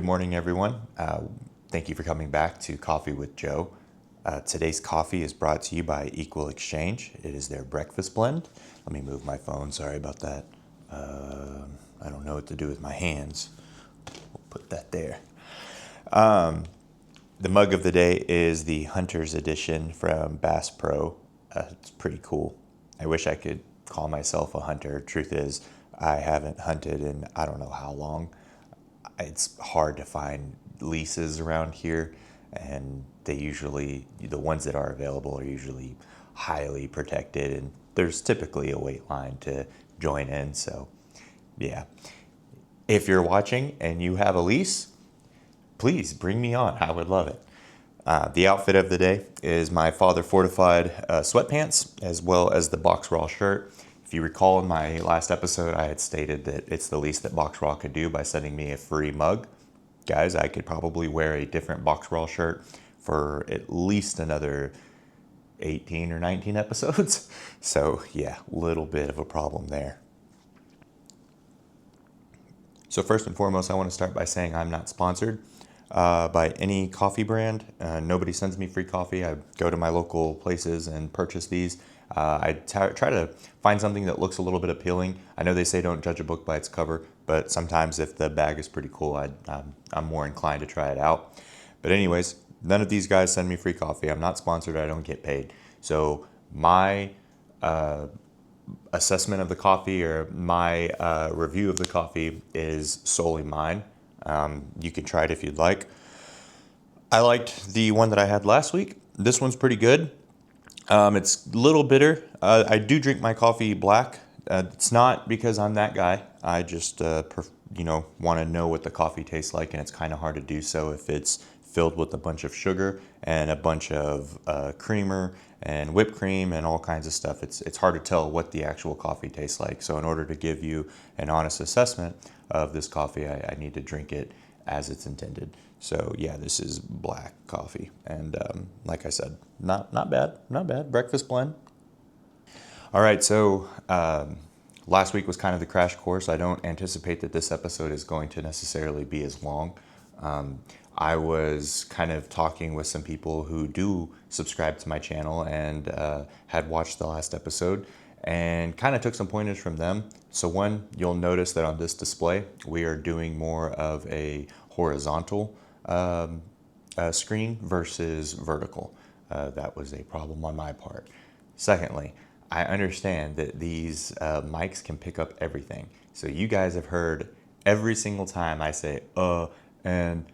morning, everyone. Thank you for coming back to Coffee with Joe. Today's coffee is brought to you by Equal Exchange. It is their breakfast blend. Let me move my phone. Sorry about that. I don't know what to do with my hands. We'll put that there. The mug of the day is the Hunter's Edition from Bass Pro. It's pretty cool. I wish I could call myself a hunter. Truth is, I haven't hunted in I don't know how long. It's hard to find leases around here, and the ones that are available are usually highly protected, and there's typically a wait line to join in. So yeah, if you're watching and you have a lease, please bring me on. I would love it. The outfit of the day is my Father Fortified sweatpants, as well as the BoxRaw shirt. If you recall in my last episode, I had stated that it's the least that BoxRaw could do by sending me a free mug. Guys, I could probably wear a different BoxRaw shirt for at least another 18 or 19 episodes. So yeah, a little bit of a problem there. So first and foremost, I want to start by saying I'm not sponsored by any coffee brand. Nobody sends me free coffee. I go to my local places and purchase these. I try to find something that looks a little bit appealing. I know they say don't judge a book by its cover, but sometimes if the bag is pretty cool, I'm more inclined to try it out. But anyways, none of these guys send me free coffee. I'm not sponsored. I don't get paid. So my assessment of the coffee or my review of the coffee is solely mine. You can try it if you'd like. I liked the one that I had last week. This one's pretty good. It's a little bitter. I do drink my coffee black. It's not because I'm that guy. I just, want to know what the coffee tastes like, and it's kind of hard to do so if it's filled with a bunch of sugar and a bunch of creamer and whipped cream and all kinds of stuff. It's hard to tell what the actual coffee tastes like. So in order to give you an honest assessment of this coffee, I need to drink it as it's intended. So yeah, this is black coffee, and like I said, not bad. Breakfast blend. All right, so last week was kind of the crash course. I don't anticipate that this episode is going to necessarily be as long. I was kind of talking with some people who do subscribe to my channel and had watched the last episode, and kind of took some pointers from them. So one, you'll notice that on this display, we are doing more of a horizontal screen versus vertical. That was a problem on my part. Secondly, I understand that these mics can pick up everything. So you guys have heard every single time I say, and,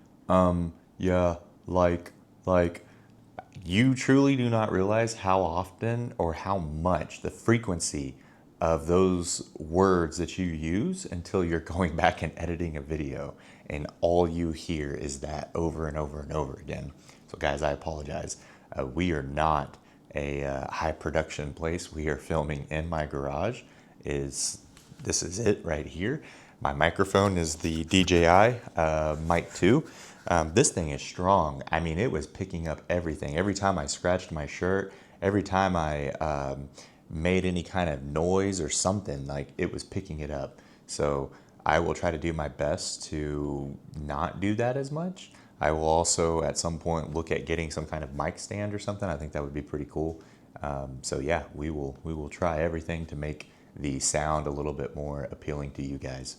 yeah, like, you truly do not realize how often or how much the frequency of those words that you use until you're going back and editing a video, and all you hear is that over and over and over again. So guys, I apologize. We are not a high production place. We are filming in my garage. This is it right here. My microphone is the DJI Mic 2. This thing is strong. I mean, it was picking up everything. Every time I scratched my shirt, every time I made any kind of noise or something, like, it was picking it up. So I will try to do my best to not do that as much. I will also at some point look at getting some kind of mic stand or something. I think that would be pretty cool. So yeah, we will try everything to make the sound a little bit more appealing to you guys.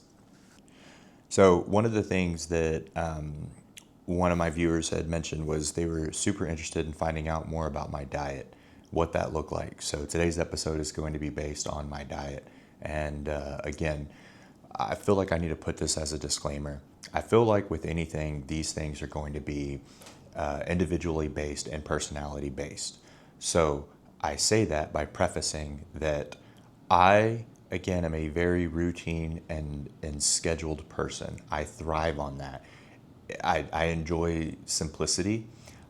So one of the things that one of my viewers had mentioned was they were super interested in finding out more about my diet, what that looked like. So today's episode is going to be based on my diet. And again, I feel like I need to put this as a disclaimer. I feel like with anything, these things are going to be individually based and personality based. So I say that by prefacing that I, again, am a very routine and scheduled person. I thrive on that. I enjoy simplicity.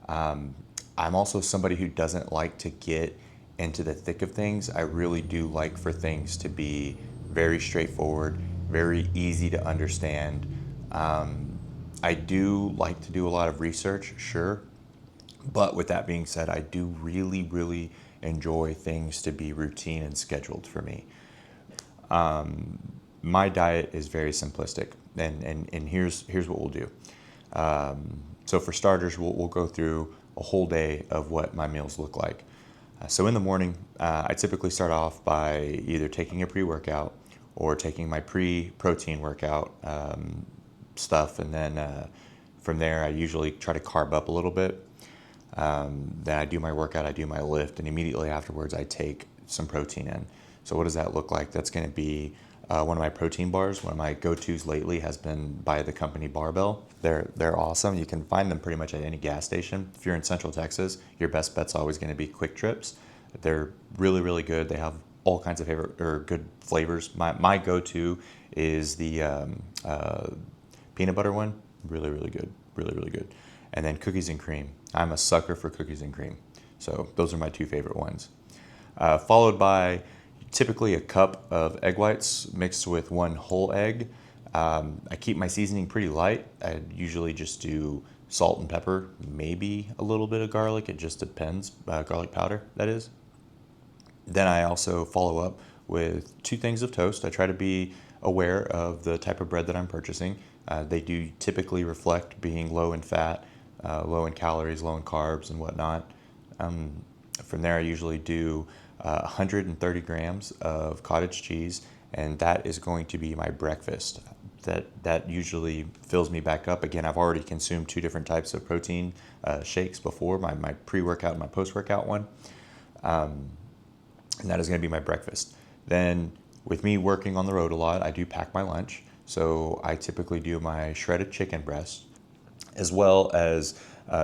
I'm also somebody who doesn't like to get into the thick of things. I really do like for things to be very straightforward, very easy to understand. I do like to do a lot of research, sure. But with that being said, I do really enjoy things to be routine and scheduled for me. My diet is very simplistic, and here's what we'll do. So for starters, we'll go through a whole day of what my meals look like. So in the morning, I typically start off by either taking a pre-workout or taking my pre-protein workout stuff, and then from there I usually try to carb up a little bit. Then I do my workout, I do my lift, and immediately afterwards I take some protein in. So what does that look like? That's going to be one of my protein bars. One of my go-tos lately has been by the company Barbell. They're awesome. You can find them pretty much at any gas station. If you're in Central Texas, your best bet's always going to be Quick Trips. They're really, really good. They have all kinds of good flavors. My go-to is the peanut butter one. Really, really good. Really, really good. And then cookies and cream. I'm a sucker for cookies and cream. So those are my two favorite ones. Followed by typically a cup of egg whites mixed with one whole egg. I keep my seasoning pretty light. I usually just do salt and pepper, maybe a little bit of garlic. It just depends. Garlic powder, that is. Then I also follow up with 2 things of toast. I try to be aware of the type of bread that I'm purchasing. They do typically reflect being low in fat, low in calories, low in carbs, and whatnot. From there, I usually do 130 grams of cottage cheese, and that is going to be my breakfast. That usually fills me back up. Again, I've already consumed 2 different types of protein shakes before, my pre-workout and my post-workout one. And that is going to be my breakfast. Then with me working on the road a lot, I do pack my lunch. So I typically do my shredded chicken breast, as well as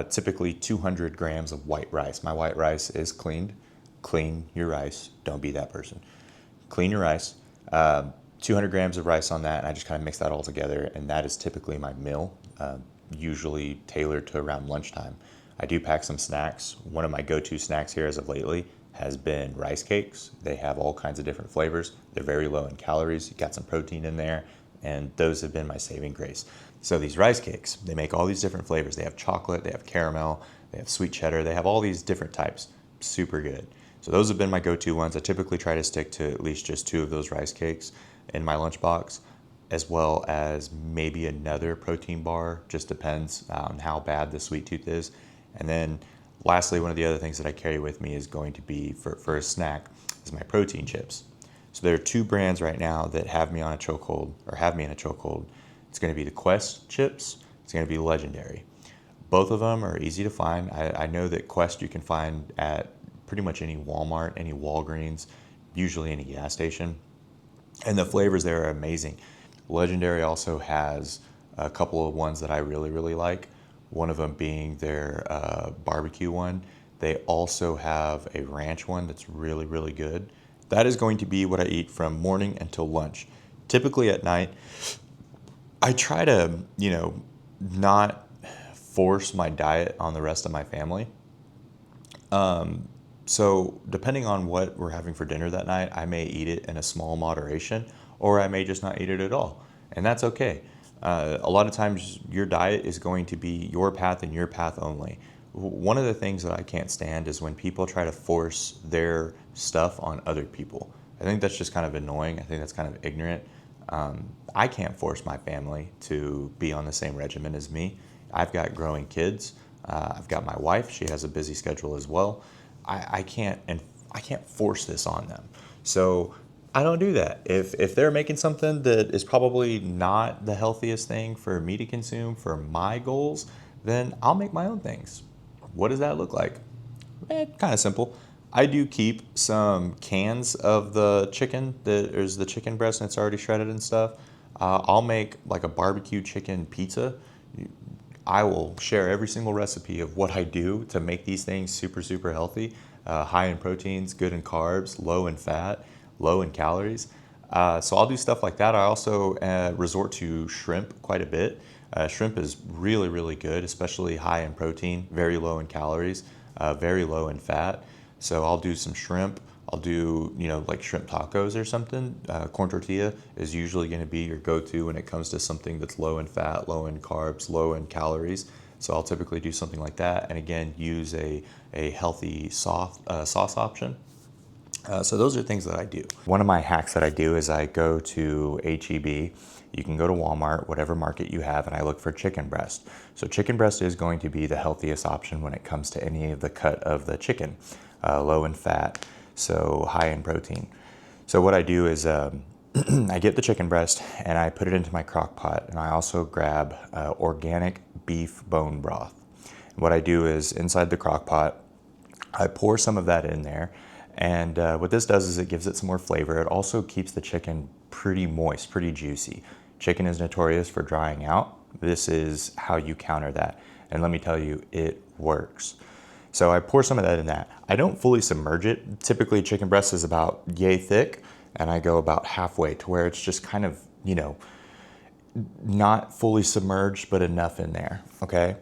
typically 200 grams of white rice. My white rice is cleaned. Clean your rice. Don't be that person. Clean your rice. 200 grams of rice on that, and I just kind of mix that all together, and that is typically my meal, usually tailored to around lunchtime. I do pack some snacks. One of my go-to snacks here as of lately has been rice cakes. They have all kinds of different flavors. They're very low in calories. You got some protein in there, and those have been my saving grace. So these rice cakes, they make all these different flavors. They have chocolate, they have caramel, they have sweet cheddar, they have all these different types. Super good. So those have been my go-to ones. I typically try to stick to at least just 2 of those rice cakes in my lunchbox, as well as maybe another protein bar. Just depends on how bad the sweet tooth is. And then lastly, one of the other things that I carry with me is going to be, for a snack, is my protein chips. So there are 2 brands right now that have me on a chokehold, or have me in a chokehold. It's going to be the Quest chips. It's going to be Legendary. Both of them are easy to find. I know that Quest you can find at pretty much any Walmart, any Walgreens, usually any gas station. And the flavors there are amazing. Legendary also has a couple of ones that I really, really like. One of them being their barbecue one. They also have a ranch one that's really, really good. That is going to be what I eat from morning until lunch. Typically at night, I try to, not force my diet on the rest of my family. So depending on what we're having for dinner that night, I may eat it in a small moderation, or I may just not eat it at all. And that's okay. A lot of times your diet is going to be your path and your path only. One of the things that I can't stand is when people try to force their stuff on other people. I think that's just kind of annoying. I think that's kind of ignorant. I can't force my family to be on the same regimen as me. I've got growing kids. I've got my wife. She has a busy schedule as well. I can't force this on them. So I don't do that. If they're making something that is probably not the healthiest thing for me to consume for my goals, then I'll make my own things. What does that look like? Kind of simple. I do keep some cans of the chicken. There's the chicken breast and it's already shredded and stuff. I'll make like a barbecue chicken pizza. I will share every single recipe of what I do to make these things super, super healthy, high in proteins, good in carbs, low in fat, low in calories. So I'll do stuff like that. I also resort to shrimp quite a bit. Shrimp is really, really good, especially high in protein, very low in calories, very low in fat. So I'll do some shrimp. I'll do, like shrimp tacos or something. Corn tortilla is usually going to be your go-to when it comes to something that's low in fat, low in carbs, low in calories. So I'll typically do something like that. And again, use a healthy sauce option. So those are things that I do. One of my hacks that I do is I go to HEB you can go to Walmart, whatever market you have, and I look for chicken breast. So chicken breast is going to be the healthiest option when it comes to any of the cut of the chicken, low in fat, so high in protein. So what I do is I get the chicken breast and I put it into my crock pot, and I also grab organic beef bone broth. What I do is inside the crock pot, I pour some of that in there, and what this does is it gives it some more flavor. It also keeps the chicken pretty moist, pretty juicy. Chicken is notorious for drying out. This is how you counter that, and let me tell you, it works. So I pour some of that in that. I don't fully submerge it. Typically chicken breast is about yay thick, and I go about halfway to where it's just kind of, you know, not fully submerged, but enough in there, okay?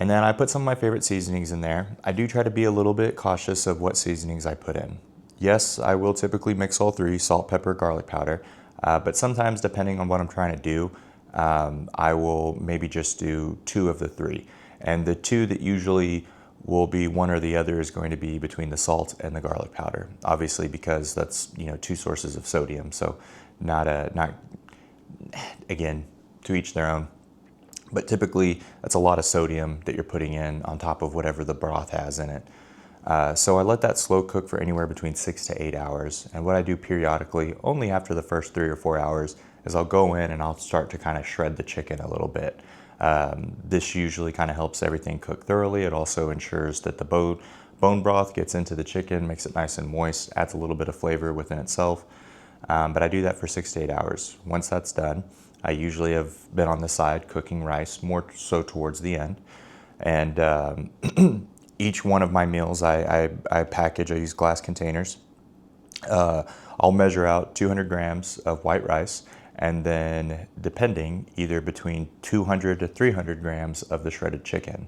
And then I put some of my favorite seasonings in there. I do try to be a little bit cautious of what seasonings I put in. Yes, I will typically mix all three, salt, pepper, garlic powder, but sometimes depending on what I'm trying to do, I will maybe just do 2 of the 3. And the 2 that usually will be one or the other is going to be between the salt and the garlic powder, obviously, because that's, you know, 2 sources of sodium. So not again, to each their own. But typically, that's a lot of sodium that you're putting in on top of whatever the broth has in it. So I let that slow cook for anywhere between 6 to 8 hours. And what I do periodically, only after the first 3 or 4 hours, is I'll go in and I'll start to kind of shred the chicken a little bit. This usually kind of helps everything cook thoroughly. It also ensures that the bone broth gets into the chicken, makes it nice and moist, adds a little bit of flavor within itself. But I do that for 6 to 8 hours. Once that's done, I usually have been on the side cooking rice, more so towards the end. And each one of my meals, I package, I use glass containers. I'll measure out 200 grams of white rice, and then depending, either between 200 to 300 grams of the shredded chicken.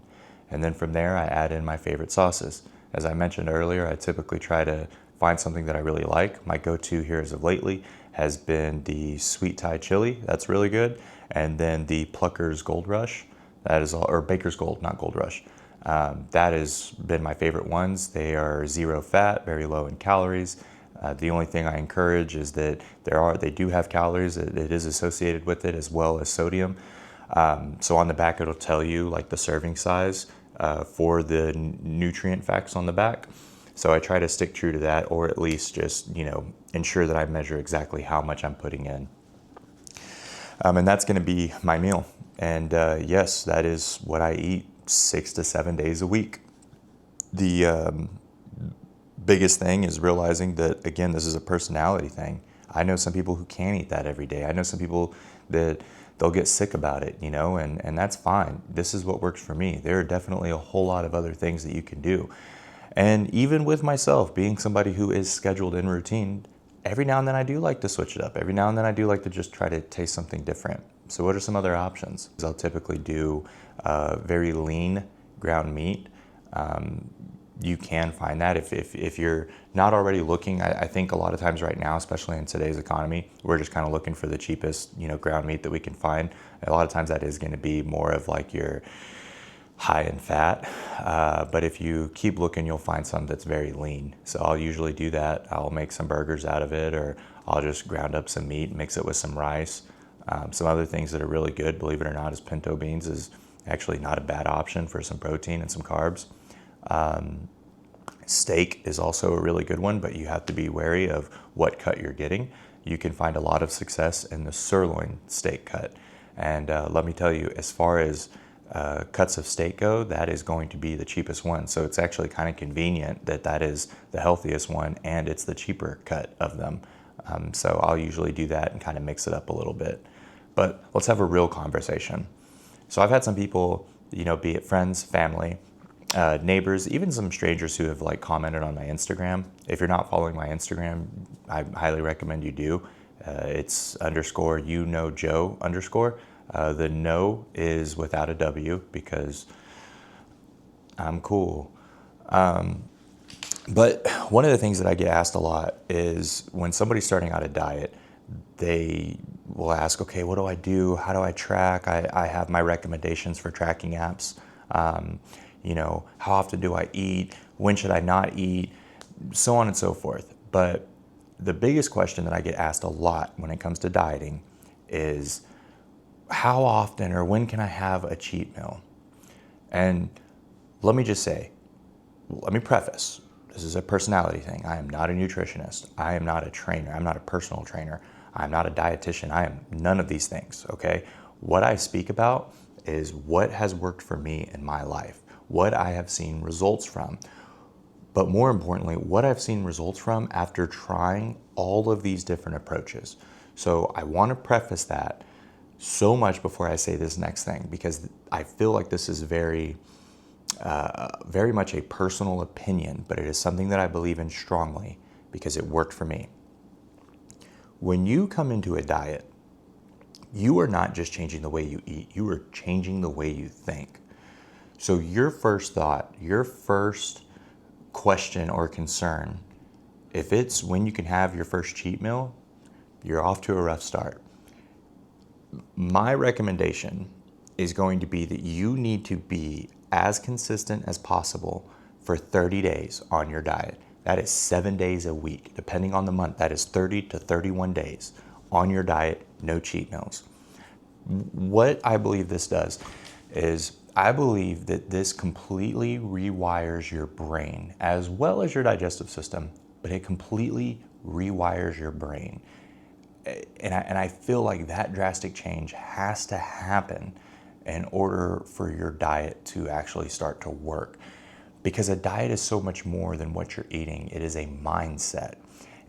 And then from there, I add in my favorite sauces. As I mentioned earlier, I typically try to find something that I really like. My go-to here as of lately has been the sweet Thai chili. That's really good. And then the Plucker's Gold Rush. That is all, or Baker's Gold, not Gold Rush. That has been my favorite ones. They are 0 fat, very low in calories. The only thing I encourage is that they do have calories. It is associated with it, as well as sodium. So on the back, it'll tell you like the serving size for the nutrient facts on the back. So I try to stick true to that, or at least just, you know, ensure that I measure exactly how much I'm putting in. And that's going to be my meal. And yes, that is what I eat 6 to 7 days a week. The biggest thing is realizing that, again, this is a personality thing. I know some people who can't eat that every day. I know some people that they'll get sick about it, you know, and that's fine. This is what works for me. There are definitely a whole lot of other things that you can do. And even with myself, being somebody who is scheduled in routine, every now and then I do like to switch it up. Every now and then I do like to just try to taste something different. So what are some other options? I'll typically do very lean ground meat. You can find that if you're not already looking. I think a lot of times right now, especially in today's economy, we're just kind of looking for the cheapest, you know, ground meat that we can find. A lot of times that is going to be more of like your high in fat, but if you keep looking, you'll find some that's very lean. So I'll usually do that. I'll make some burgers out of it, or I'll just ground up some meat, mix it with some rice. Some other things that are really good, believe it or not, is pinto beans is actually not a bad option for some protein and some carbs. Steak is also a really good one, but you have to be wary of what cut you're getting. You can find a lot of success in the sirloin steak cut. And let me tell you, as far as cuts of steak go, that is going to be the cheapest one. So it's actually kind of convenient that that is the healthiest one and it's the cheaper cut of them. So I'll usually do that and kind of mix it up a little bit. But let's have a real conversation. So I've had some people, you know, be it friends, family, neighbors, even some strangers who have like commented on my Instagram. If you're not following my Instagram, I highly recommend you do. It's _, you know, Joe _. The no is without a W because I'm cool. But one of the things that I get asked a lot is when somebody's starting out a diet, they will ask, okay, what do I do? How do I track? I have my recommendations for tracking apps. You know, how often do I eat? When should I not eat? So on and so forth. But the biggest question that I get asked a lot when it comes to dieting is, how often or when can I have a cheat meal? And let me just say, let me preface, this is a personality thing. I am not a nutritionist. I am not a trainer. I'm not a personal trainer. I'm not a dietitian. I am none of these things, okay? What I speak about is what has worked for me in my life, what I have seen results from, but more importantly, what I've seen results from after trying all of these different approaches. So I want to preface that so much before I say this next thing, because I feel like this is very much a personal opinion, but it is something that I believe in strongly because it worked for me. When you come into a diet, you are not just changing the way you eat, you are changing the way you think. So your first thought, your first question or concern, if it's when you can have your first cheat meal, you're off to a rough start. My recommendation is going to be that you need to be as consistent as possible for 30 days on your diet. That is 7 days a week. Depending on the month, that is 30 to 31 days on your diet, no cheat meals. What I believe this does is I believe that this completely rewires your brain as well as your digestive system, but it completely rewires your brain. And I feel like that drastic change has to happen in order for your diet to actually start to work. Because a diet is so much more than what you're eating. It is a mindset.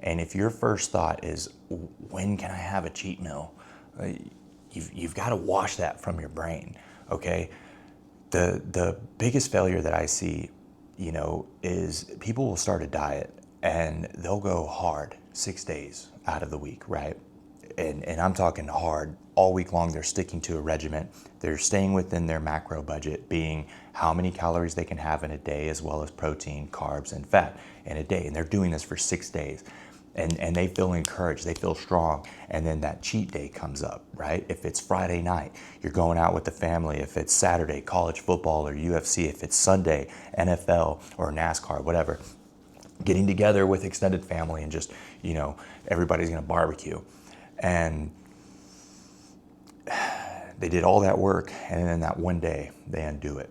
And if your first thought is, when can I have a cheat meal? You've got to wash that from your brain, okay? The biggest failure that I see, is people will start a diet and they'll go hard 6 days out of the week, right? And I'm talking hard all week long. They're sticking to a regimen. They're staying within their macro budget, being how many calories they can have in a day, as well as protein, carbs, and fat in a day. And they're doing this for 6 days. And they feel encouraged, they feel strong. And then that cheat day comes up, right? If it's Friday night, you're going out with the family. If it's Saturday, college football or UFC. If it's Sunday, NFL or NASCAR, whatever. Getting together with extended family and just, everybody's gonna barbecue. And they did all that work, and then that one day they undo it.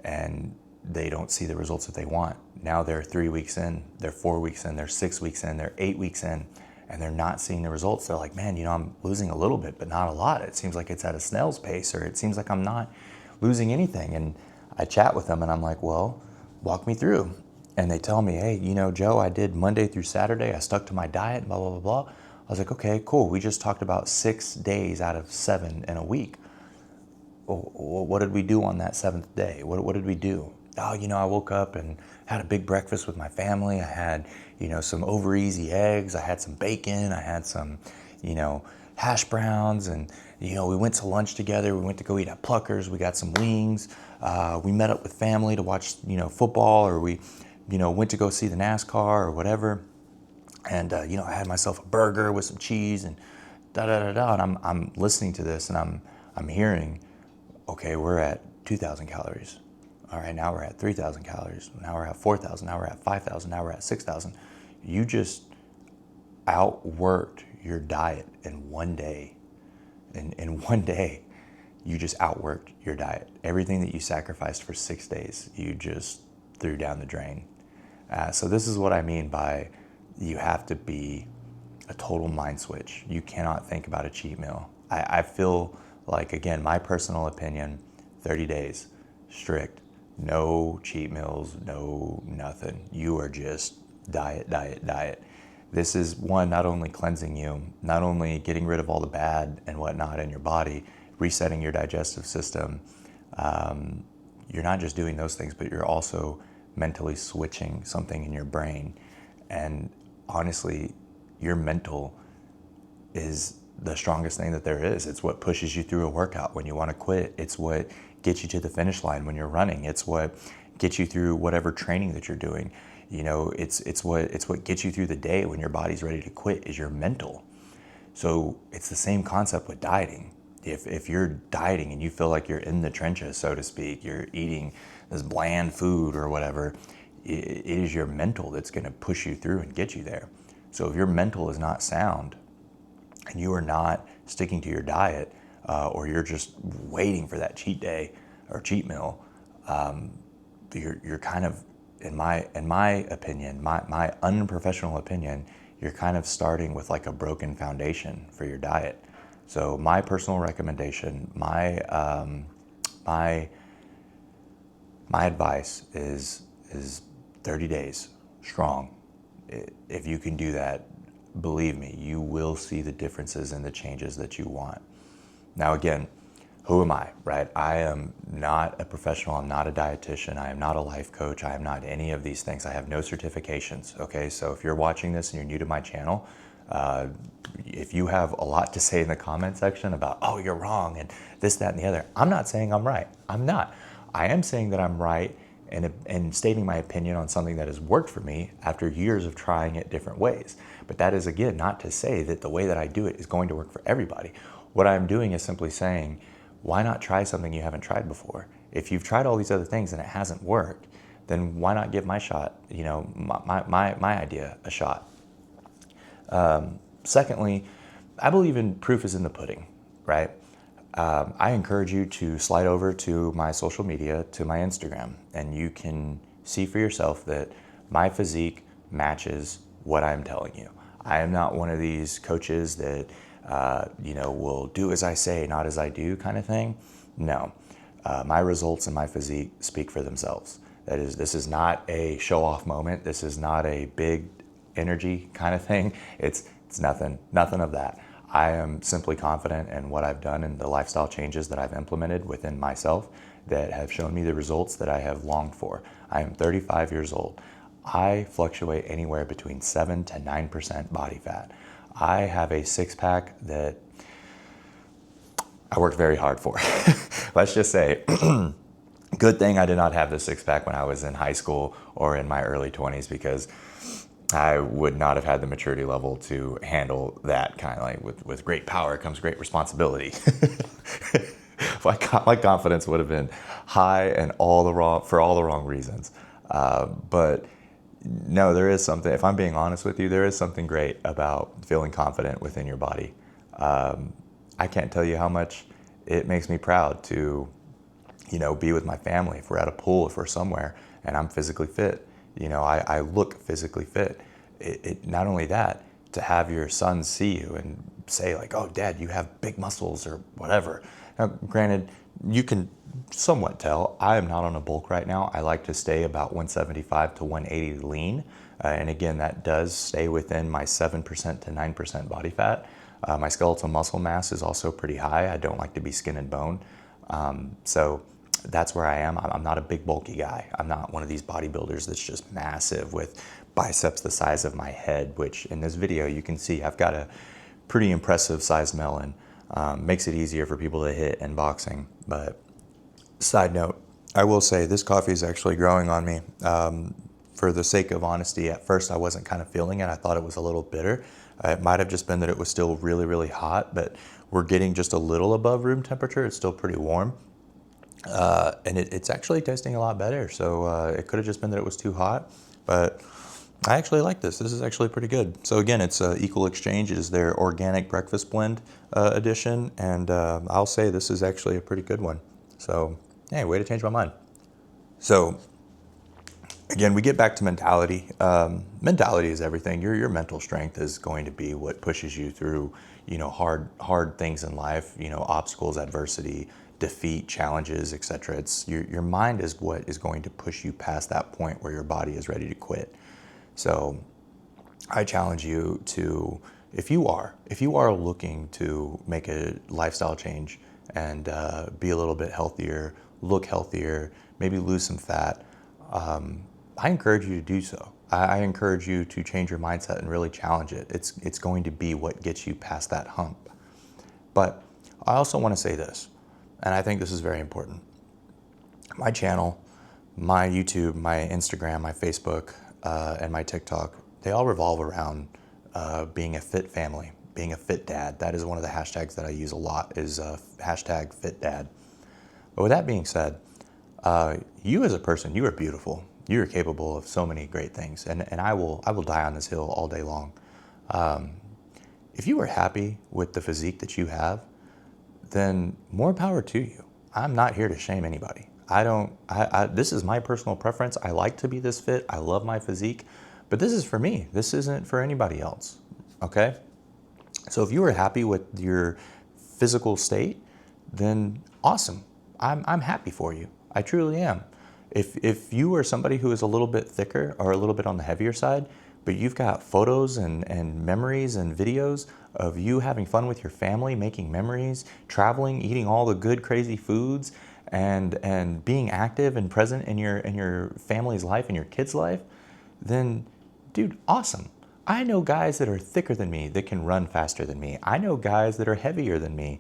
And they don't see the results that they want. Now they're 3 weeks in, they're 4 weeks in, they're 6 weeks in, they're 8 weeks in, and they're not seeing the results. They're like, man, I'm losing a little bit, but not a lot. It seems like it's at a snail's pace, or it seems like I'm not losing anything. And I chat with them and I'm like, well, walk me through. And they tell me, hey, Joe, I did Monday through Saturday. I stuck to my diet, blah, blah, blah, blah. I was like, okay, cool. We just talked about 6 days out of 7 in a week. Well, what did we do on that 7th day? What did we do? Oh, I woke up and had a big breakfast with my family. I had, some over easy eggs. I had some bacon. I had some, hash browns. And, we went to lunch together. We went to go eat at Pluckers. We got some wings. We met up with family to watch, football, or we, went to go see the NASCAR or whatever. And, I had myself a burger with some cheese and da-da-da-da. And I'm listening to this and I'm hearing, okay, we're at 2,000 calories. All right, now we're at 3,000 calories. Now we're at 4,000. Now we're at 5,000. Now we're at 6,000. You just outworked your diet in one day. In one day, you just outworked your diet. Everything that you sacrificed for 6 days, you just threw down the drain. So this is what I mean by you have to be a total mind switch. You cannot think about a cheat meal. I feel like, again, my personal opinion, 30 days, strict. No cheat meals, no nothing. You are just diet, diet, diet. This is one, not only cleansing you, not only getting rid of all the bad and whatnot in your body, resetting your digestive system. You're not just doing those things, but you're also mentally switching something in your brain. And honestly, your mental is the strongest thing that there is. It's what pushes you through a workout when you want to quit. It's what gets you to the finish line when you're running. It's what gets you through whatever training that you're doing. It's what gets you through the day when your body's ready to quit is your mental. So it's the same concept with dieting. If you're dieting and you feel like you're in the trenches, so to speak, you're eating this bland food or whatever, it is your mental that's going to push you through and get you there. So if your mental is not sound and you are not sticking to your diet, or you're just waiting for that cheat day or cheat meal, you're kind of, in my opinion, my unprofessional opinion, you're kind of starting with like a broken foundation for your diet. So my personal recommendation, my advice is 30 days strong. If you can do that, believe me, you will see the differences and the changes that you want. Now again, who am I, right? I am not a professional. I'm not a dietitian. I am not a life coach. I am not any of these things. I have no certifications, okay? So if you're watching this and you're new to my channel, if you have a lot to say in the comment section about, oh, you're wrong, and this, that, and the other, I'm not saying I'm right. I'm not. I am saying that I'm right and stating my opinion on something that has worked for me after years of trying it different ways. But that is, again, not to say that the way that I do it is going to work for everybody. What I'm doing is simply saying, why not try something you haven't tried before? If you've tried all these other things and it hasn't worked, then why not give my shot, my idea a shot? Secondly, I believe in proof is in the pudding, right? I encourage you to slide over to my social media, to my Instagram, and you can see for yourself that my physique matches what I'm telling you. I am not one of these coaches that, will do as I say, not as I do kind of thing. No, my results and my physique speak for themselves. This is not a show-off moment. This is not a big energy kind of thing. It's nothing of that. I am simply confident in what I've done and the lifestyle changes that I've implemented within myself that have shown me the results that I have longed for. I am 35 years old. I fluctuate anywhere between 7 to 9% body fat. I have a six-pack that I worked very hard for. Let's just say, good thing I did not have the six-pack when I was in high school or in my early 20s, because I would not have had the maturity level to handle that kind of, like, with great power comes great responsibility. My confidence would have been high and for all the wrong reasons. But no, there is something, if I'm being honest with you, there is something great about feeling confident within your body. I can't tell you how much it makes me proud to, be with my family. If we're at a pool, if we're somewhere and I'm physically fit, I look physically fit. It not only that, to have your son see you and say like, oh, Dad, you have big muscles or whatever. Now, granted, you can somewhat tell I am not on a bulk right now. I like to stay about 175 to 180 lean. And again, that does stay within my 7% to 9% body fat. My skeletal muscle mass is also pretty high. I don't like to be skin and bone. So that's where I am. I'm not a big bulky guy. I'm not one of these bodybuilders that's just massive with biceps the size of my head, which in this video you can see I've got a pretty impressive sized melon. Makes it easier for people to hit in boxing. But side note, I will say this coffee is actually growing on me. For the sake of honesty, at first I wasn't kind of feeling it. I thought it was a little bitter. It might have just been that it was still really, really hot, but we're getting just a little above room temperature. It's still pretty warm. And it's actually tasting a lot better. So it could have just been that it was too hot, but I actually like this. This is actually pretty good. So again, it's Equal Exchange. It is their organic breakfast blend edition, and I'll say this is actually a pretty good one. So hey, way to change my mind. So again, we get back to mentality. Mentality is everything. Your mental strength is going to be what pushes you through, hard things in life, obstacles, adversity, defeat, challenges, etc. It's your mind is what is going to push you past that point where your body is ready to quit. So I challenge you to, if you are looking to make a lifestyle change and be a little bit healthier, look healthier, maybe lose some fat, I encourage you to do so. I encourage you to change your mindset and really challenge it. It's going to be what gets you past that hump. But I also want to say this, and I think this is very important. My channel, my YouTube, my Instagram, my Facebook, and my TikTok, they all revolve around being a fit family, being a fit dad. That is one of the hashtags that I use a lot, is hashtag fit dad. But with that being said, you as a person, you are beautiful. You are capable of so many great things, and I will die on this hill all day long. If you are happy with the physique that you have, then more power to you. I'm not here to shame anybody. This is my personal preference. I like to be this fit. I love my physique, but this is for me. This isn't for anybody else. Okay? So if you are happy with your physical state, then awesome. I'm happy for you. I truly am. If you are somebody who is a little bit thicker or a little bit on the heavier side, but you've got photos and memories and videos of you having fun with your family, making memories, traveling, eating all the good, crazy foods, and being active and present in your family's life and your kids' life, then dude, awesome. I know guys that are thicker than me that can run faster than me. I know guys that are heavier than me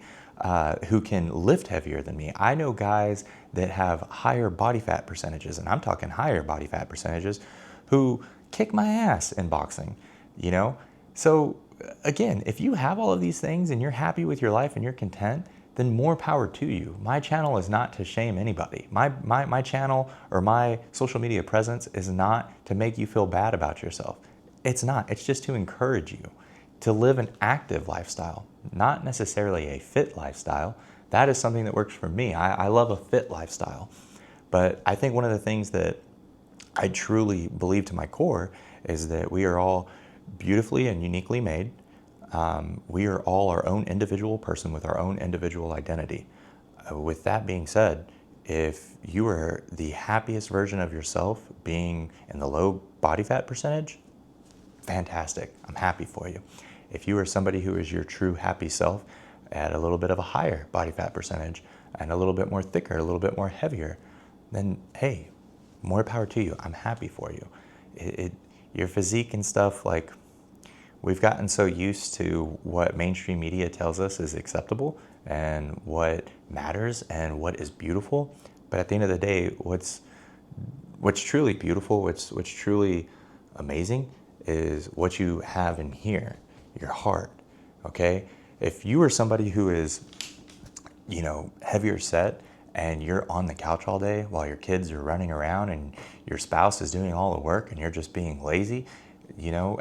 who can lift heavier than me. I know guys that have higher body fat percentages, and I'm talking higher body fat percentages, who kick my ass in boxing, you know? So again, if you have all of these things and you're happy with your life and you're content, then more power to you. My channel is not to shame anybody. My channel or my social media presence is not to make you feel bad about yourself. It's not. It's just to encourage you to live an active lifestyle, not necessarily a fit lifestyle. That is something that works for me. I love a fit lifestyle. But I think one of the things that I truly believe to my core is that we are all beautifully and uniquely made. We are all our own individual person with our own individual identity. With that being said, if you are the happiest version of yourself being in the low body fat percentage, fantastic. I'm happy for you. If you are somebody who is your true happy self at a little bit of a higher body fat percentage and a little bit more thicker, a little bit more heavier, then hey, more power to you. I'm happy for you. Your physique and stuff, like, we've gotten so used to what mainstream media tells us is acceptable and what matters and what is beautiful. But at the end of the day, what's truly beautiful, what's truly amazing is what you have in here, your heart, okay? If you are somebody who is, heavier set and you're on the couch all day while your kids are running around and your spouse is doing all the work and you're just being lazy,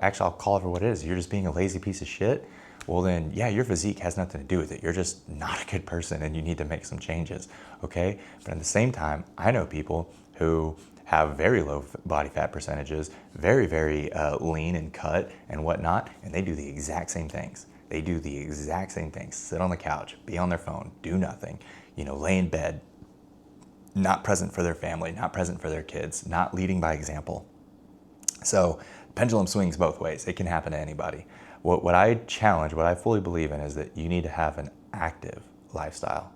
actually I'll call it for what it is. You're just being a lazy piece of shit. Well then, yeah, your physique has nothing to do with it. You're just not a good person and you need to make some changes, okay? But at the same time, I know people who have very low body fat percentages, very, very lean and cut and whatnot, and they do the exact same things. They do the exact same things. Sit on the couch, be on their phone, do nothing, lay in bed, not present for their family, not present for their kids, not leading by example. So pendulum swings both ways. It can happen to anybody. What I challenge, what I fully believe in is that you need to have an active lifestyle.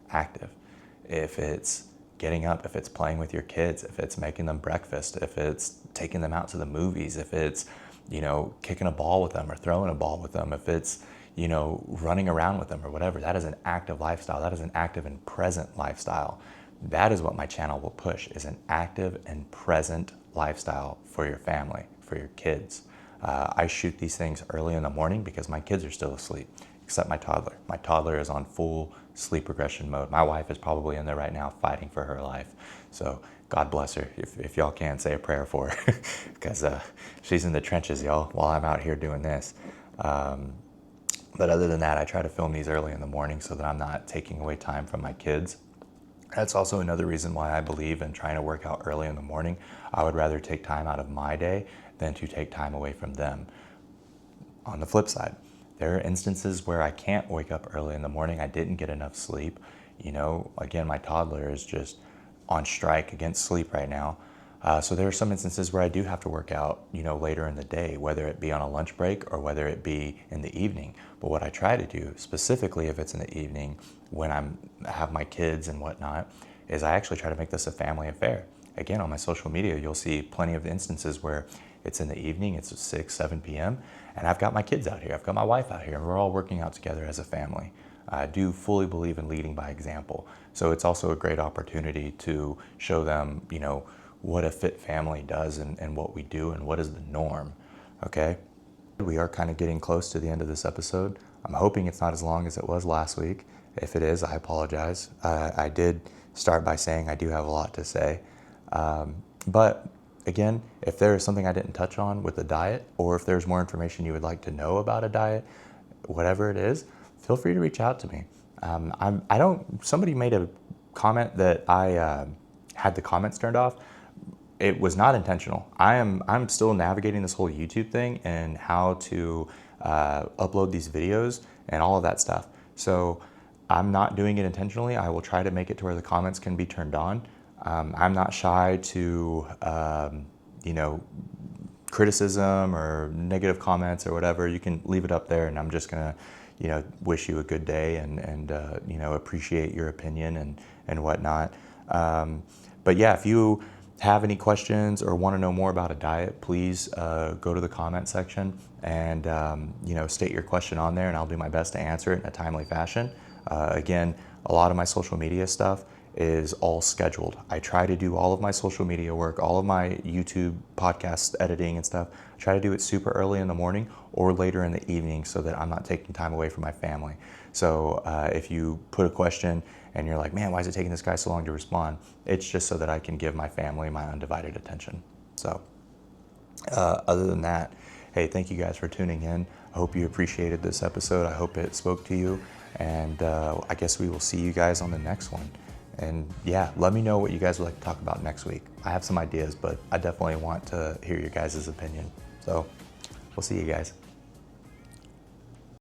Active. If it's getting up, if it's playing with your kids, if it's making them breakfast, if it's taking them out to the movies, if it's, kicking a ball with them or throwing a ball with them, if it's, running around with them or whatever, that is an active lifestyle. That is an active and present lifestyle. That is what my channel will push, is an active and present lifestyle for your family, for your kids. I shoot these things early in the morning because my kids are still asleep, except my toddler. My toddler is on full sleep regression mode. My wife is probably in there right now fighting for her life. So God bless her. If y'all can, say a prayer for her because she's in the trenches, y'all, while I'm out here doing this. But other than that, I try to film these early in the morning so that I'm not taking away time from my kids. That's also another reason why I believe in trying to work out early in the morning. I would rather take time out of my day than to take time away from them. On the flip side, there are instances where I can't wake up early in the morning. I didn't get enough sleep. Again, my toddler is just on strike against sleep right now. So there are some instances where I do have to work out, later in the day, whether it be on a lunch break or whether it be in the evening. But what I try to do, specifically if it's in the evening when I have my kids and whatnot, is I actually try to make this a family affair. Again, on my social media, you'll see plenty of instances where it's in the evening, it's 6, 7 p.m., and I've got my kids out here, I've got my wife out here, and we're all working out together as a family. I do fully believe in leading by example. So it's also a great opportunity to show them, what a fit family does and what we do and what is the norm, okay? We are kind of getting close to the end of this episode. I'm hoping it's not as long as it was last week. If it is, I apologize. I did start by saying I do have a lot to say. But again, if there is something I didn't touch on with the diet, or if there's more information you would like to know about a diet, whatever it is, feel free to reach out to me. I don't, somebody made a comment that I had the comments turned off. It was not intentional. I'm still navigating this whole YouTube thing and how to upload these videos and all of that stuff. So I'm not doing it intentionally. I will try to make it to where the comments can be turned on. I'm not shy to, you know, criticism or negative comments or whatever. You can leave it up there, and I'm just gonna, you know, wish you a good day and you know, appreciate your opinion and whatnot. But yeah, if you have any questions or want to know more about a diet, please go to the comment section and you know, state your question on there, and I'll do my best to answer it in a timely fashion. Again, a lot of my social media stuff is all scheduled. I try to do all of my social media work, all of my YouTube podcast editing and stuff. I try to do it super early in the morning or later in the evening so that I'm not taking time away from my family. So if you put a question and you're like, man, why is it taking this guy so long to respond? It's just so that I can give my family my undivided attention. So other than that, hey, thank you guys for tuning in. I hope you appreciated this episode. I hope it spoke to you. And I guess we will see you guys on the next one. And yeah, let me know what you guys would like to talk about next week. I have some ideas, but I definitely want to hear your guys' opinion. So we'll see you guys.